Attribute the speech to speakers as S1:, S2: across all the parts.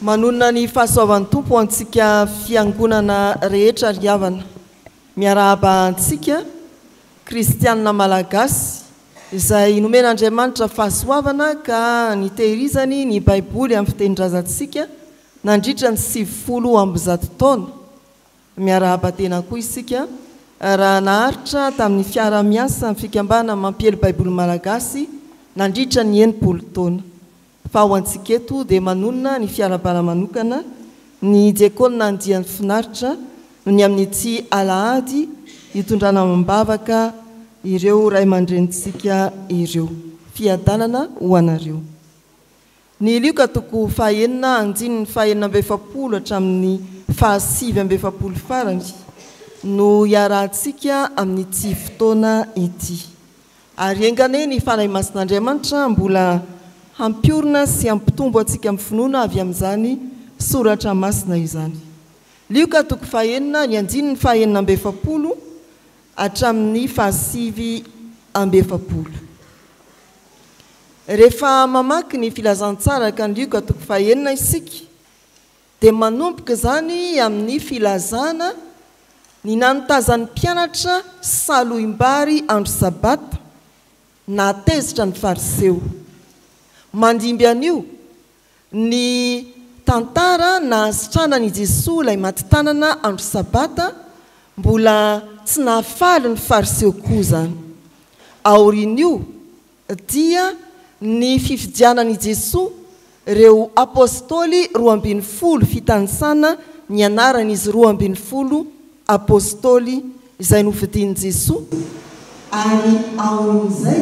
S1: Manonona ny fahasoavan'ny tompo antsika fiangonana rehetra riavana. Miarahaba antsika kristianina malagasy izay nomen'Andriamanitra fahasoavana ka nitehirizany ny Baiboly amin'ny fitendrazantsika nandritra ny 70 taona. Miarahaba tena koa isika raha naharitra tamin'ny fiara-miasa amin'ny fikambana mampiely Baiboly malagasy nandritra ny 80 taona. Fa ho antsika eto dia manonona ny fiarabana manokana ny diakona andian'ny finaritra no ny amin'ity alahady hitondrana mambavaka ireo ray aman-drenitsika ireo fiadanana ho anareo. Ny lioka toko fahaenina andiny ny fahaenina amby efapolo hatramin'ny fahasivy amby efapolo farany no iarahantsika amin'ity fotoana ity. Ary engane ny fanahy masin'Andriamanitra mbola hampiorina sy hampitombo antsika amin'ny finoana avy amin'izany soratra masina izany. Lioka toko fahaenina ny andiny ny fahaenina amby efapolo hatramin'ny fahasivy amby efapolo. Rehefa mamaky ny filazantsara ka ny lioka toko fahaenina isika dia manomboka izany amin'ny filazana ny nanotazan'ny mpianatra salohim-bary andro sabata na tezitra ny fariseo. Mandimby an'io ny tantara na asitranan'i Jesosy ilay maty-tanana andro sabata mbola tsy nahafaly ny fariseo koa zany. Aorian'io dia ny fifidianan'i Jesosy ireo apôstôly 12 fitanisana ny anaran'izy 12 apôstôly izay novidian'i Jesosy ary aorian'izay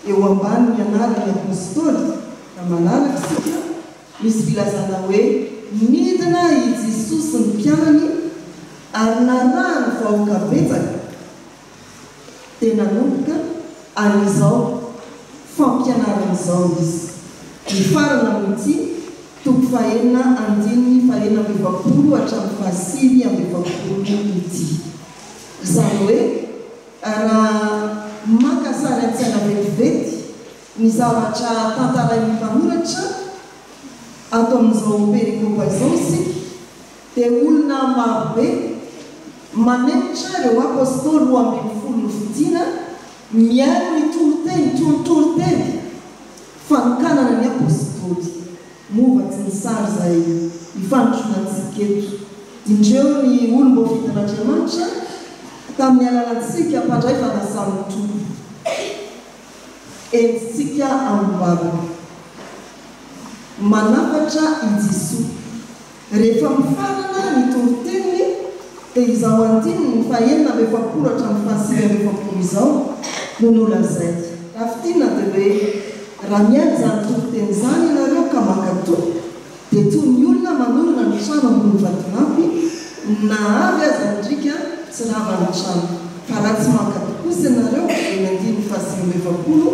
S1: eo ambany ny anaran'ny apôstôly na manaraka isika misy filazana hoe midina i Jesosy sy ny mpianany ary narahany vahoaka betsaka tena nomboka ary izao fampianaran'izao izy. Ny farana amin'ity toko fahaenina andiny fahaenina amby efapolo hatramin'ny fahasivy amby efapolo ity. Izany hoe raha maka sary an-tsaina vetivety ny zavatra tantarain'ny mpanoratra ato amin'izao perikopa izao isika dia olona marobe manemitra ireo apôstôly 12 novidiana miaro ny toloteny fanokanana ny apôstôly. Movatsy ny sary izay ifanotronatsika eto. Indreo ny olombo fitan'Andriamanitra tamin'ny alalantsika mpandray fanasan'ny tompo entsika ambavana manafatra i Jesosy. Rehefa mifarana ny toroteniny dia izao andiny ny fahaenina amby efapolo hatramin'ny fahasivy amby efapolo izao no nolazainy. Rafitina dia hoe raha miany izany toroteny izany ianareo ka mankatoa dia toy ny olona manorina ny trano ambony vatolampy na avy aza ndrika tsy ravany trano. Fa raha tsy mankatoa kosa ianareo dia ny andiny fahasivy amby efapolo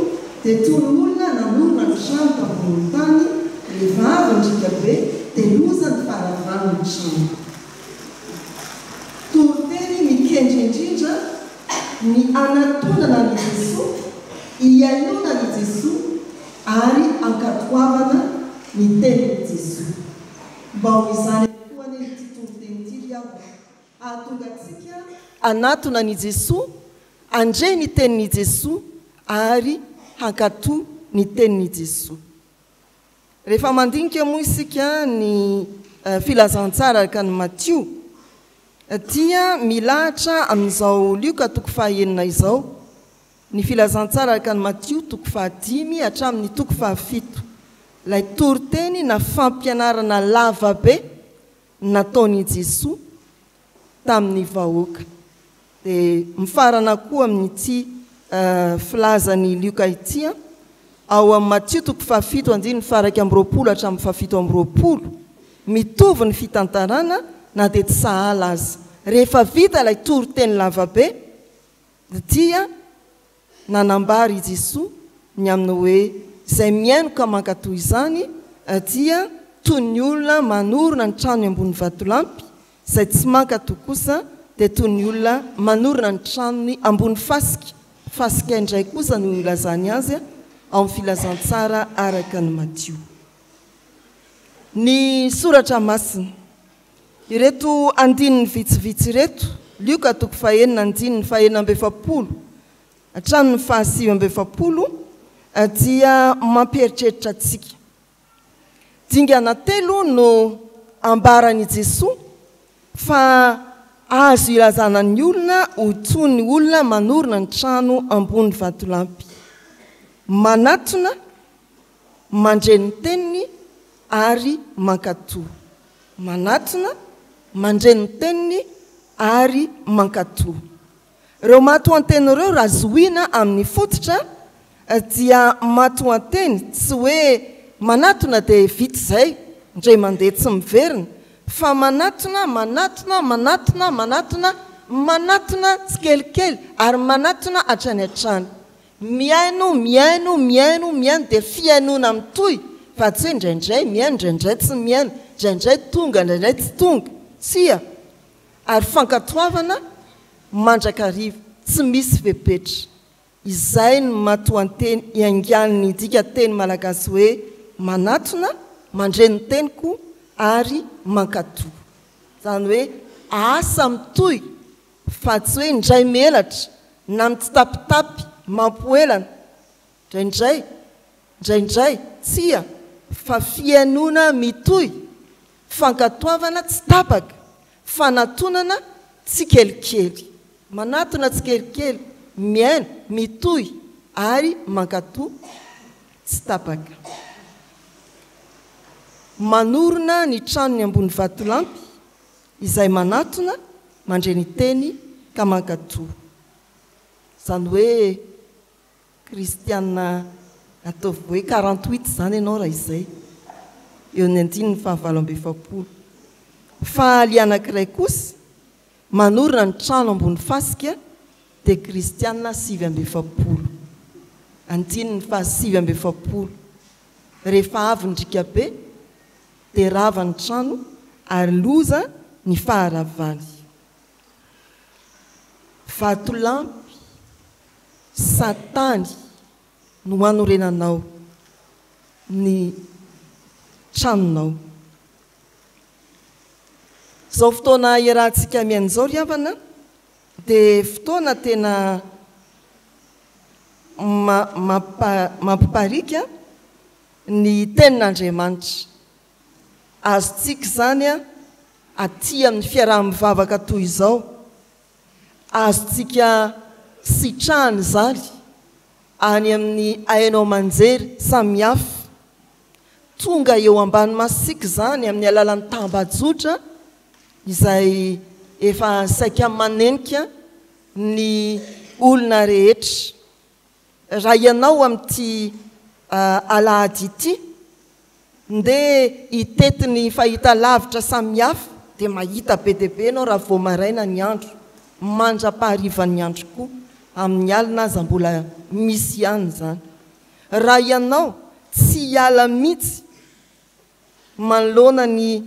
S1: dia toy ny olona nanorina ny trano tambony tany rehefa avy ndrika be dia loza ny faharavany ny trano. Toroteny mikendry indrindra ny anatonana ny Jesosy, ihainona ny Jesosy ary ankatoavana ny tenin'i Jesosy. Mba ho izany koa ny ity toroteny ity riavo ahatonga antsika anatona ny Jesosy, andre ny tenin'i Jesosy ary hankatoa ny tenin'i Jesosy. Rehefa mandinika moa isika ny filazantsara araka ny Matthieu dia milahatra amin'izao lioka toko fahaenina izao. Ny filazantsara araka ny Matthieu toko fahadimy hatramin'ny toko fahafito. Ilay toroteny na fampianarana lava be nataon'i Jesosy tamin'ny vahoaka. Dia mifarana koa amin'ity filazany lioka ity ao amin'ny Matthieu toko fahafito andiny faraka amby roapolo hatramin'ny fahafito amby roapolo mitovy ny fitantarana na dia tsy sahala azy. Rehefa vita ilay toroteny lava be dia nanambary i Jesosy ny aminy hoe izay miaino ka mankatoa izany dia toy ny olona manorina ny trano ambony vatolampy, izay tsy mankatoa kosa dia toy ny olona manorina ny tranony ambony fasika. Fasika indray kosa no ilazany azy ao amin'ny filazantsara araka ny Matthieu. Ny soratra masina ireto andininy vitsivitsy ireto lioka toko fahenina andininy fahenina amby efapolo hatramin'ny fahasivy amby efapolo dia mampieritreritra antsika. Dingana telo no ambaran'i Jesosy fa azo ilazana ny olona ho toy ny olona manorina ny trano ambony vatolampy, manatona, mandreny teniny ary mankatoa. Manatona, mandreny teniny ary mankatoa. Ireo matoan-teny ireo raha zohina amin'ny fototra dia matoan-teny tsy hoe manatona dia vita izay ndray mandeha tsy miverina, fa manatona, manatona, manatona, manatona, manatona tsikelikely ary manatona hatrany hatrany. Miaino, miaino, miaino, miaino dia fiainona mitohy fa tsy hoe indraindray miaino, indraindray tsy miaino, indraindray tonga, indraindray tsy tonga. Tsia. Ary fankatoavana mandrakariva, tsy misy fepetra. Izay ny matoan-teny iangan'ny dika teny malagasy hoe manatona, mandreny teniko ary mankatoa. Zany hoe asa mitohy fa tsy hoe indray melatra na mitsitapitapy mampoelana indraindray, indraindray tsia fa fiainona mitohy, fankatoavana tsy tapaka, fanatonana tsy kelikely. Manatona tsy kelikely, miaina, mitohy ary mankatoa tsy tapaka. Manorina ny tranony ambony vatolampy izay manatona, mandreny teny ka mankatoa. Zany hoe kristiana ataovy hoe 48 zany ianao raha izay eo ny andininy fahavalo amby efapolo. Fa li anankiray kosa manorina ny trano ambony fasika dia kristiana 5 amby efapolo. Andininy fahasivy amby efapolo. Rehefa avy ny drika be dia rava ny trano ary loza ny faharavany. Vatolampy, Satany no manorenanao ny tranonao. Zao fotoana iarahantsika amin'izao ry havana dia fotoana tena mampiparika ny tenin'Andriamanitra. Azontsika zany aty amin'ny fiaraha-mivavaka toy izao, azontsika sitrahany zany any amin'ny hainao manjery samihafa. Tonga eo ambany masika zany amin'ny alalan'ny tambajotra izay efa saika manenika ny olona rehetra. Raha ianao amin'ity alahady ity ndia hitetiny fahita lavitra samihafa dia mahita be dia be ianao raha vao maraina ny andro, mandra-paharivan'ny andro koa amin'ny alina aza mbola misy ihany zany. Raha ianao tsy hiala mihitsy manoloana ny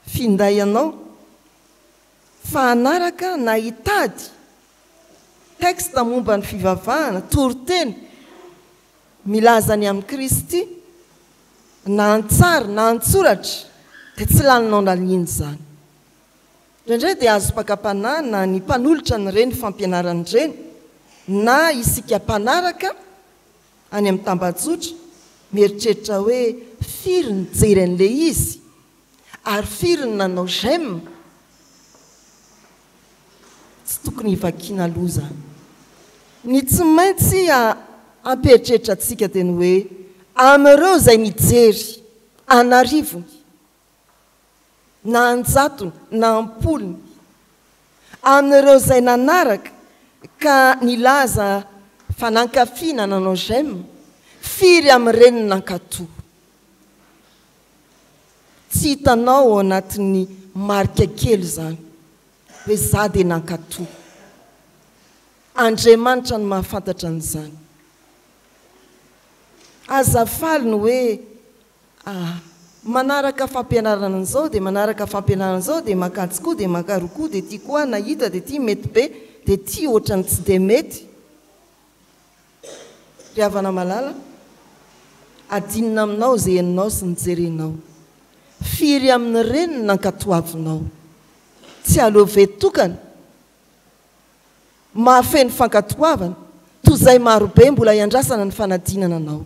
S1: finday ianao fa anaraka na hitady texte momba ny fivavahana, toriteny milazany amin'ny Kristy na antsary na antsoratra dia tsy laninao naliny zany. Indraindray dia azo mpaka-panahina ny mpanolotra ny reny fampianarany reny na isika mpanaraka any amin'ny tambajotra mieritreritra hoe firy ny jery an'ilay izy ary firy ny nanao j'aime. Tsy tokony hivakiana loza. Ny tsy maintsy ampieritreritra antsika dia ny hoe amin'ireo izay mijery anarivony na anjatony na ampolony, amin'ireo izay nanaraka ka nilaza fa nankafiana nanao j'aime, firy amin'ireny nankatoa. Tsy hitanao ao anatin'ny marika kely zany hoe za dia nankatoa. Andriamanitra no mahafantatra an'izany. Azafaly ny hoe manaraka fampianarana an'izao dia manaraka fampianarana an'izao dia makatsy koa dia makaroa koa dia tia koa nahita dia tia mety be dia tia ohatrany tsy dia mety. Ry havana malala, adinina aminao izay haninao sy ny jerenao firy amin'ny reniny nankatoavinao tsy alovetokana mahafeny fankatoavana toy izay marobe mbola iandrasana ny fanadinana anao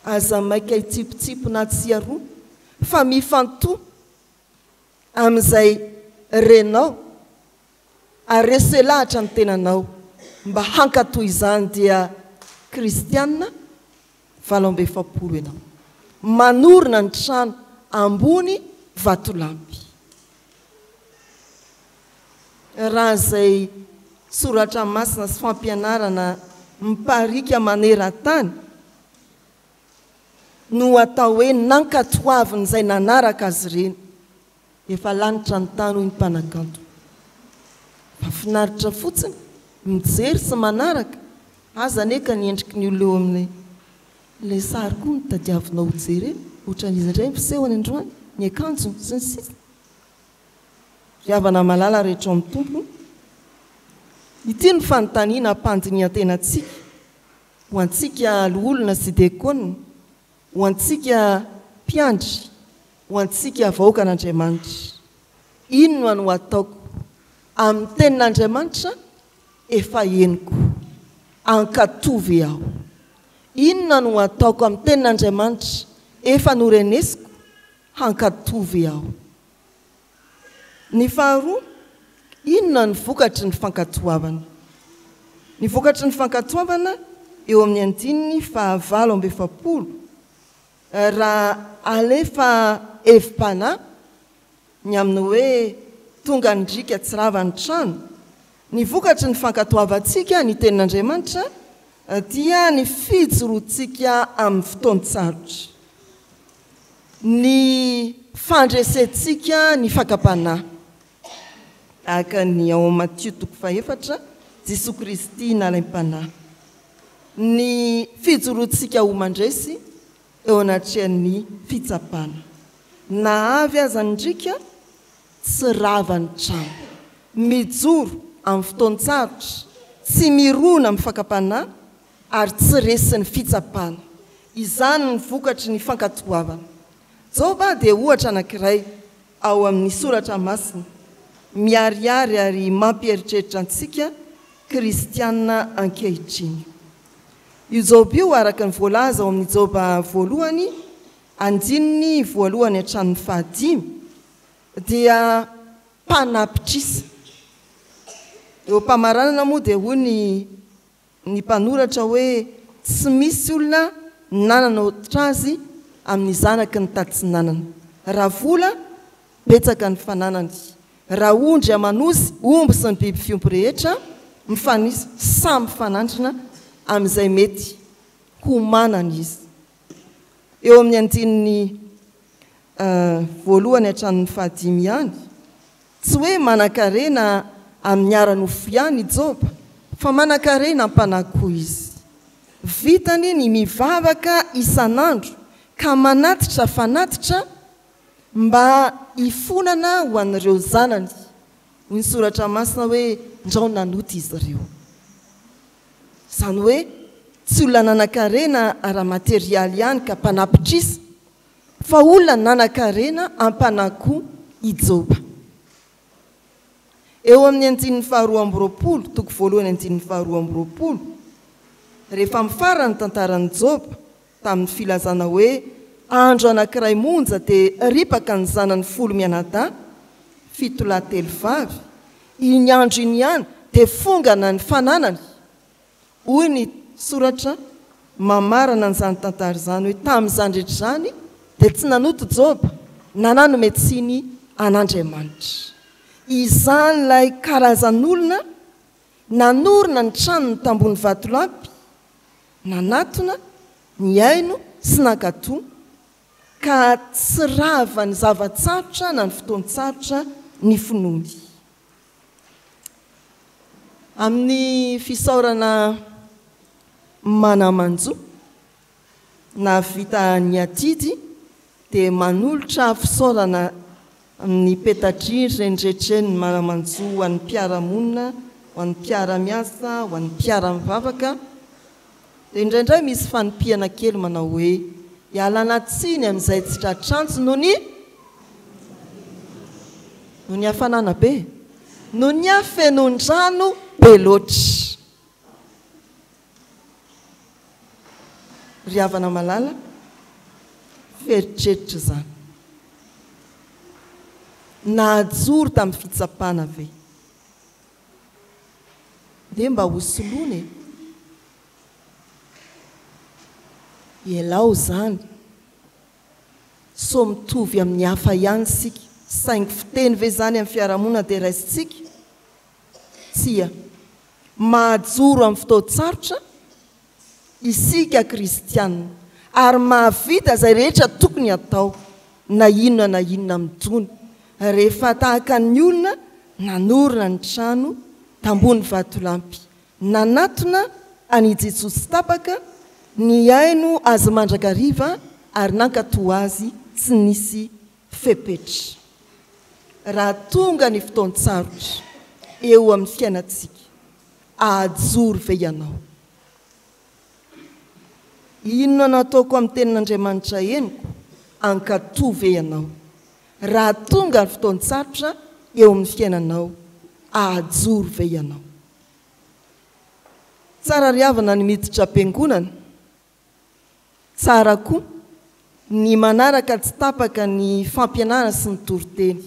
S1: aza maika itsipitsipy na tsiaroa fa mifantoa amin'izay renao ary reselahatra ny tenanao mba hankatoa izany dia kristianina 7 ianao manorina ny trano ambony vatolampy raha izay soratra masina sy fampianarana miparika maneran-tany no atao hoe nankatoaviny izay nanaraka azy ireny efa lanitra ny tany hoy ny mpanakanto mahafinaritra fotsiny mijery sy manaraka aza neka niendriky ny oleo amin'ny le sary koa ny tadiavinao hojery ohatran'izy indray mpisehony androany ny akanjo sy ny sisa riavana malala rehetra amin'ny tompo ity ny fanontaniana ampandinian-tenantsika ho antsika loolona sy dekona ho antsika mpiandry ho antsika vahoaka an'Andriamanitra inona no ataoko amin'ny tenin'Andriamanitra efa henoko ankatovy aho inona no ataoko amin'ny tenin'Andriamanitra efa norenesiko hankatovy aho ny faharoa inona ny vokatry ny fankatoavana ny vokatry ny fankatoavana eo amin'ny 9:7 raha alefa evim-panahy ny amin'ny hoe tonga ndrika tsy rava ny trano ny vokatry ny fankatoavantsika ny tenin'Andriamanitra dia ny fijoroantsika amin'ny fotoan-tsarotra ny fandresentsika ny fankam-panahy aka ny ao Matthieu 4 Jesosy Kristy nalaim-panahy ny fijoroantsika ho mandresy eo anatrehan'ny fitsapana na avy aza ndrika tsy rava ny trano mijoro amin'ny fotoan-tsarotra tsy mirona amin'ny fankam-panahy ary tsy resin'ny fitsapana izany ny vokatry ny fankatoavana Joba dia ohatra anankiray ao amin'ny soratra masina miariary ary mampieritreritra antsika kristianina ankehitriny io Joba io araka ny voalaza ao amin'ny Joba voalohany 9:1-5 dia mpanapitrisa eo mpamaranana moa dia hoy ny mpanoratra hoe tsy misy olona nanana otra azy amin'ny zanaky ny taditsinanana raha vola betsaka ny fananany raha ondry amanosy omby sy ny biby fiompy rehetra mifanisy samy fanandrina amin'izay mety ho manana izy eo amin'ny 9:1-5 ihany tsy hoe manan-karena amin'ny ara-nofo ihany Joba fa manan-karena ampanakoa izy vitany ny mivavaka isanandro ka manatitra fanatitra mba ifonana ho an'ireo zanany hoy ny soratra masina hoe ndrao nanoty izy ireo izany hoe tsy olona nanan-karena ara-materialy ihany ka mpanapitrisa fa olona nanan-karena ampanakoa i Joba eo amin'ny 2:20 toko voalohany 2:20 rehefa mifara ny tantaran'i Joba tamin'ny filazana hoe andro anankiray monja dia ripaka ny zanany 10 mianadahy 7 lahy 3 vavy iny andro iny ihany dia fongana ny fananany hoy ny soratra mamarana an'izany tantara izany hoe tamin'izany rehetra izany dia tsy nanoto Joba nanano metsiny an'Andriamanitra izany ilay karazan'olona nanorina ny tranony tambony vatolampy nanatona ny aino sy nankatoa ka tsy rava ny zavatsarotra na ny fotoan-tsarotra ny finoany amin'ny fisaorana manamanjo na vita ny atidy dia manolotra fisaorana amin'ny petatry renydrehetreny manamanjo ho an'ny mpiaramonina ho an'ny mpiara-miasa ho an'ny mpiara-mivavaka dia indraindray misy fanompiana kely manao hoe ialana tsiny amin'izay tsy tratrantso no ny hafanana be no ny hafenondrano be loatra. Ry havana malala feritreritra zany nahajoro tamin'ny fitsapana ve dia mba hosolony elao zany so mitovy amin'ny hafa ihany sika saingy fiteny ve zany amin'ny fiarahamonina dia raisitsika tsia mahajoro amin'ny fotoan-tsarotra isika kristianina ary mahavita izay rehetra tokony atao na inona midony rehefa tahaka ny olona nanorina ny trano tambony vatolampy nanatona any Jesosy tapaka ny aino azy mandrakariva ary nankato azy tsy nisy fepetra. Raha tonga ny fotoan-tsarotra eo amin'ny fiainantsika ahajoro ve ianao? Inona nataoko amin'ny tenin'Andriamanitra henoko ankato ve ianao? Raha tonga ny fotoan-tsarotra eo amin'ny fiainanao ahajoro ve ianao? Tsara ry havana ny miditra am-piangonana, tsara koa ny manaraka tsy tapaka ny fampianarana sy ny toriteny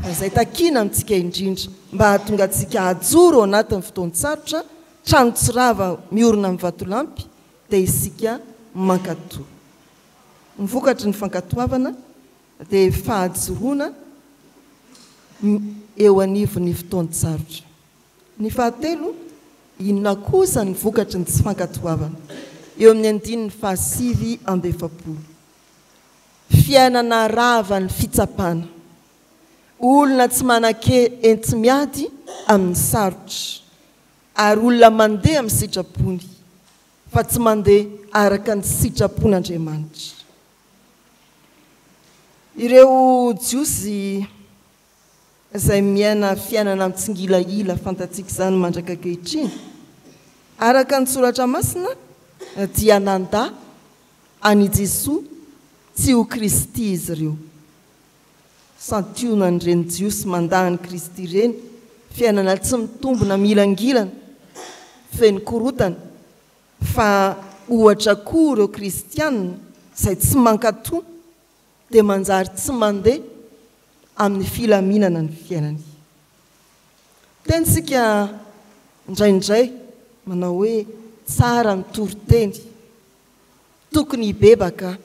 S1: izay takiana amintsika indrindra mba hahatonga antsika ahajoro ao anatin'ny fotoan-tsarotra trano tsirava miorina amin'ny vatolampy dia isika mankato. Ny vokatry ny fankatoavana dia fahajoroana eo anivon'ny fotoan-tsarotra. Ny fahatelo, inona kosa ny vokatry ny tsy fankatoavana? Eo amin'ny 5:7. Fiainana rava ny fitsapana. Olona tsy manake entimiady amin'ny sarotra ary olona mandeha amin'ny sitrapony fa tsy mandeha araka ny sitrapon'Andriamanitra. Ireo jiosy izay miaina fiainana mitsingilaila fantatsika izany mandraka ankehitriny araka ny soratra masina dia nanda any Jesosy tsy ho Kristy izy ireo. Santionany ireny jiosy mandahany Kristy ireny fiainana tsy mitombona milangilana feno korotana fa ohatra koa ireo kristianina izay tsy mankato dia manjary tsy mandeha amin'ny filaminana ny fiainany. Tentsika indraindray manao hoe tsara ny toriteny tokony hibebaka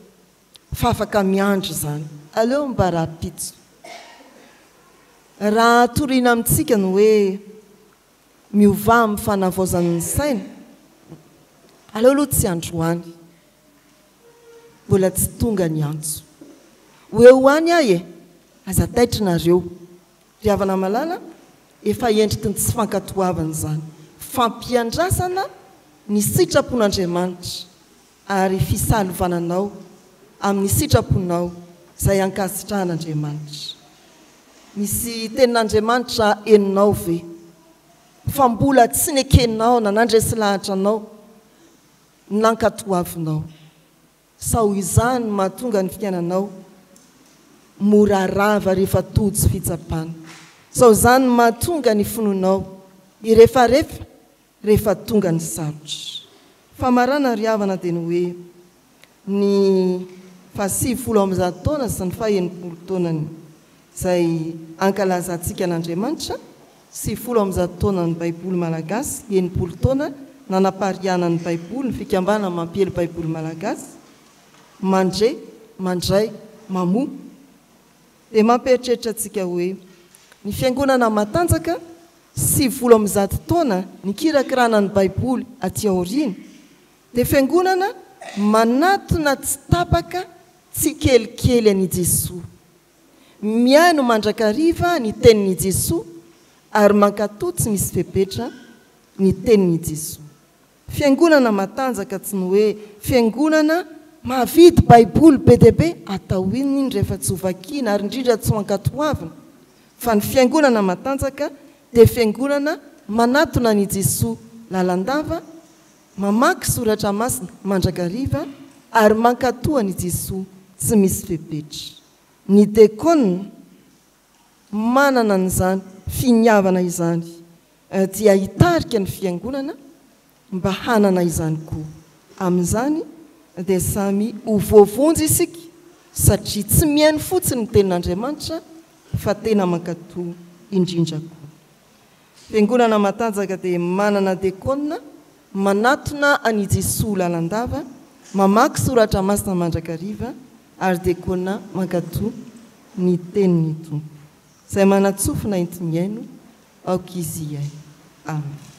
S1: fa afaka miandro zany aleo mba raha-pitso. Raha toriana amintsika ny hoe miova amin'ny fanavaozan'ny saina aleo aloha tsy androany mbola tsy tonga ny antso hoe hoany ahy aza taitrinareo. Ry havana malala efa endriky ny tsy fankatoavana zany fampiandrasana ny sitrapon'Andriamanitra ary fisalovananao amin'ny sitraponao izay ankasitrahan'Andriamanitra. Misy tenin'Andriamanitra eninao ve fa mbola tsy nekenao na nandresy lahatra anao nankatoavinao sa hoy izany mahatonga ny fiainanao mora rava rehefa tojo fitsapana, sao izany mahatonga ny fononao irefarefa rehefa tonga ny sarotra. Fa marana ry havana dia ny hoe ny 700 taona sy ny 90 taonany izay ankalazantsika an'Andriamanitra, 700 taona ny Baiboly malagasy, 80 taona nanapariana ny Baiboly, ny fikambana mampely Baiboly malagasy, mandray mamoa. Dia mampieritreritra antsika hoe ny fiangonana matanjaka 700 taona ny kirakirana ny Baiboly aty aoriana dia fiangonana manatona tsy tapaka tsy kelikely an'i Jesosy, miaino mandrakariva ny tenin'i Jesosy ary mankato tsy misy fepetra ny tenin'i Jesosy. Fiangonana matanjaka tsy ny hoe fiangonana mahavidy Baiboly be dia be atao inony rehefa tsy hovakiana ary indrindra tsy ho ankatoavina, fa ny fiangonana matanjaka dia fiangonana manatona an'i Jesosy lalandava, mamaky soratra masina mandrakariva ary mankatoany Jesosy tsy misy fepetra. Ny dekona manana an'izany finiavana izany dia hitarika ny fiangonana mba hanana izany koa. Amin'izany dia samy ho voavonjy isika satria tsy mihaino fotsiny ny tenin'Andriamanitra fa tena mankatoa indrindra koa. Fiangonana matanjaka dia manana dekona manatona any Jesosy lalandava, mamaky soratra masina mandrakariva ary dekona mankatoa ny tenin'ny Tompo. Izay manatsofina enti miaino aoka izy iay. Amen.